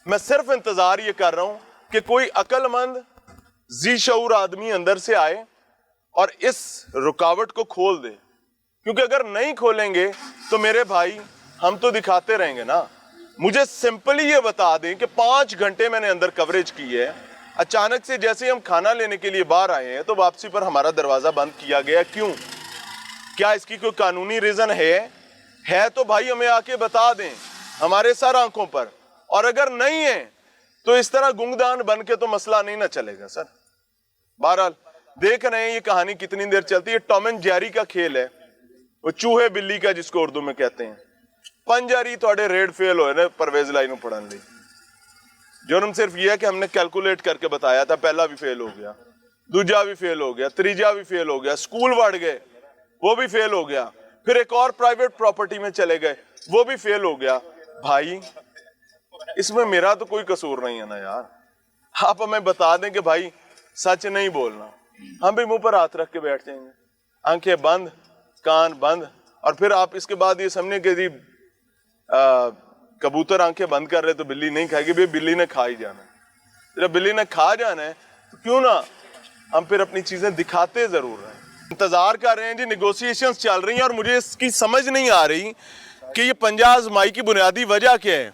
मैं सिर्फ इंतजार ये कर रहा हूं कि कोई अक्लमंद जी शऊर आदमी अंदर से आए और इस रुकावट को खोल दे। क्योंकि अगर नहीं खोलेंगे तो मेरे भाई हम तो दिखाते रहेंगे ना। मुझे सिंपली ये बता दें कि 5 घंटे मैंने अंदर कवरेज की है, अचानक से जैसे हम खाना लेने के लिए बाहर आए हैं तो वापसी पर हमारा दरवाजा बंद किया गया। क्यों? क्या इसकी कोई कानूनी रीजन है तो भाई हमें आके बता दें हमारे सर आंखों पर। और अगर नहीं है तो इस तरह गुंगदान बन के तो मसला नहीं ना चलेगा सर। बहरहाल देख रहे हैं ये कहानी कितनी देर चलती है। टॉम एंड जेरी का खेल है, वो चूहे बिल्ली का जिसको उर्दू में कहते हैं। 5 जारी थोड़े रेड फेल होए ने परवेज लाइन पढ़न ली। जुर्म सिर्फ यह है कि हमने कैलकुलेट करके बताया था, पहला भी फेल हो गया, दूजा भी फेल हो गया, तीजा भी फेल हो गया, स्कूल बढ़ गए वो भी फेल हो गया। फिर एक और प्राइवेट प्रॉपर्टी में चले गए, वो भी फेल हो गया। भाई इसमें मेरा तो कोई कसूर नहीं है ना यार। आप हमें बता दें कि भाई सच नहीं बोलना, हम भी मुंह पर हाथ रख के बैठ जाएंगे, आंखें बंद कान बंद, और फिर आप इसके बाद ये समझे कि जी कबूतर आंखें बंद कर रहे तो बिल्ली नहीं खाएगी। भाई बिल्ली ने खा ही जाना है। जब बिल्ली ने खा जाना है तो क्यों ना हम फिर अपनी चीजें दिखाते जरूर हैं। इंतजार कर रहे हैं जी, निगोशिएशंस चल रही हैं और मुझे इसकी समझ नहीं आ रही कि ये पंजा आजमाई की बुनियादी वजह क्या है।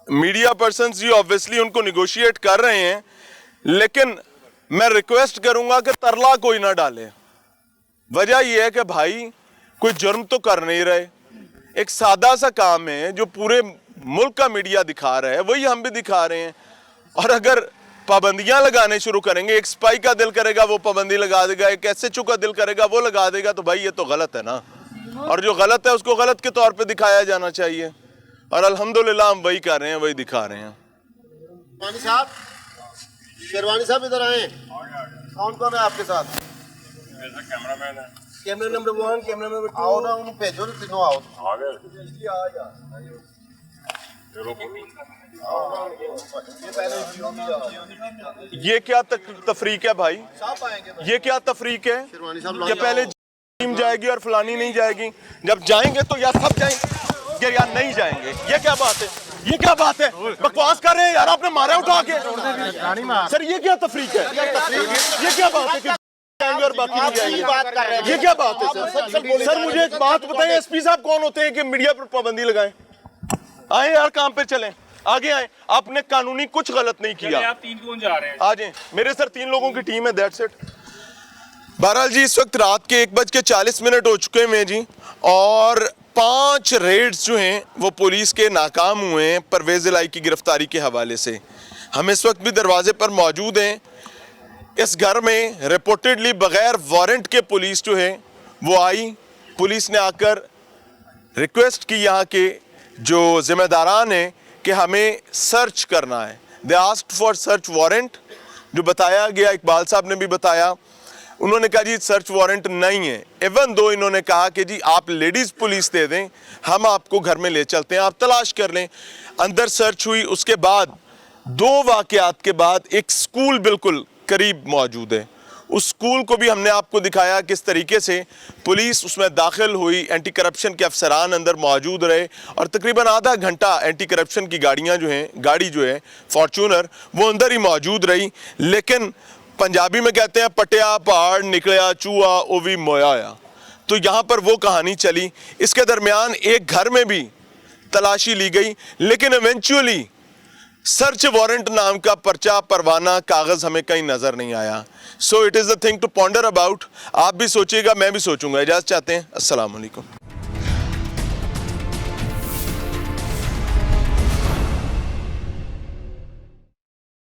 मीडिया पर्सन जी ऑब्वियसली उनको निगोशिएट कर रहे हैं, लेकिन मैं रिक्वेस्ट करूंगा कि तरला कोई ना डाले। वजह यह है कि भाई कोई जुर्म तो कर नहीं रहे, एक सादा सा काम है जो पूरे मुल्क का मीडिया दिखा रहा है, वही हम भी दिखा रहे हैं। और अगर पाबंदियां लगाने शुरू करेंगे, एक स्पाई का दिल करेगा वो पाबंदी लगा देगा, एक SHO का दिल करेगा वो लगा देगा, तो भाई ये तो गलत है ना। और जो गलत है उसको गलत के तौर पे दिखाया जाना चाहिए, और अल्हम्दुलिल्लाह हम वही कर रहे हैं, वही दिखा रहे हैं। शेरवानी साहब इधर आए। कौन कौन है आपके साथ? कैमरामैन है। Camera number 1, camera number 2। आओ ना, उनको भेजो, तीनों आओ। आ गए। ये क्या तफरीक है भाई? ये क्या तफरीक है? ये पहले टीम जाएगी और फलानी नहीं जाएगी, जब जाएंगे तो या सब जाएंगे या नहीं जाएंगे। ये क्या बात है? ये क्या बात है? बकवास कर रहे हैं यार, आपने मारा उठा के। सर ये क्या तफरीक है? ये क्या बात है कि जाएंगे और बाकी नहीं जाएंगे? ये क्या बात है सर? सर मुझे एक बात बताएं, SP साहब कौन होते हैं कि मीडिया पर पाबंदी लगाएं? आए यार, काम पे चलें, आगे आए। आपने कानूनी कुछ गलत नहीं किया। आप 3 कौन जा रहे हैं? आ जाए मेरे सर, 3 लोगों की टीम है, दैट्स इट। बहरहाल जी, इस वक्त रात के 1:40 हो चुके हैं जी, और 5 रेड्स जो हैं वो पुलिस के नाकाम हुए हैं परवेज़ इलाही की गिरफ्तारी के हवाले से। हम इस वक्त भी दरवाजे पर मौजूद हैं। इस घर में रिपोर्टेडली बगैर वारंट के पुलिस जो है वो आई। पुलिस ने आकर रिक्वेस्ट की यहाँ के जो जिम्मेदारान हैं कि हमें सर्च करना है। They asked for search warrant, जो बताया गया, इकबाल साहब ने भी बताया। उन्होंने कहा जी सर्च वारंट नहीं है, इवन दो इन्होंने कहा कि जी आप लेडीज़ पुलिस दे दें, हम आपको घर में ले चलते हैं, आप तलाश कर लें। अंदर सर्च हुई, उसके बाद 2 वाक़यात के बाद एक स्कूल बिल्कुल करीब मौजूद है, उस स्कूल को भी हमने आपको दिखाया किस तरीके से पुलिस उसमें दाखिल हुई। एंटी करप्शन के अफसरान अंदर मौजूद रहे और तकरीबन आधा घंटा एंटी करप्शन की गाड़ियाँ जो हैं, गाड़ी जो है फॉर्चूनर, वो अंदर ही मौजूद रही। लेकिन पंजाबी में कहते हैं पटिया पहाड़ निकलिया चूहा ओ भी मोया, तो यहाँ पर वो कहानी चली। इसके दरमियान एक घर में भी तलाशी ली गई, लेकिन इवेंचुअली सर्च वारंट नाम का पर्चा परवाना कागज़ हमें कहीं नज़र नहीं आया। So it is the thing to ponder about. आप भी सोचिएगा, मैं भी सोचूंगा। इजाज़त चाहते हैं। अस्सलाम वालेकुम।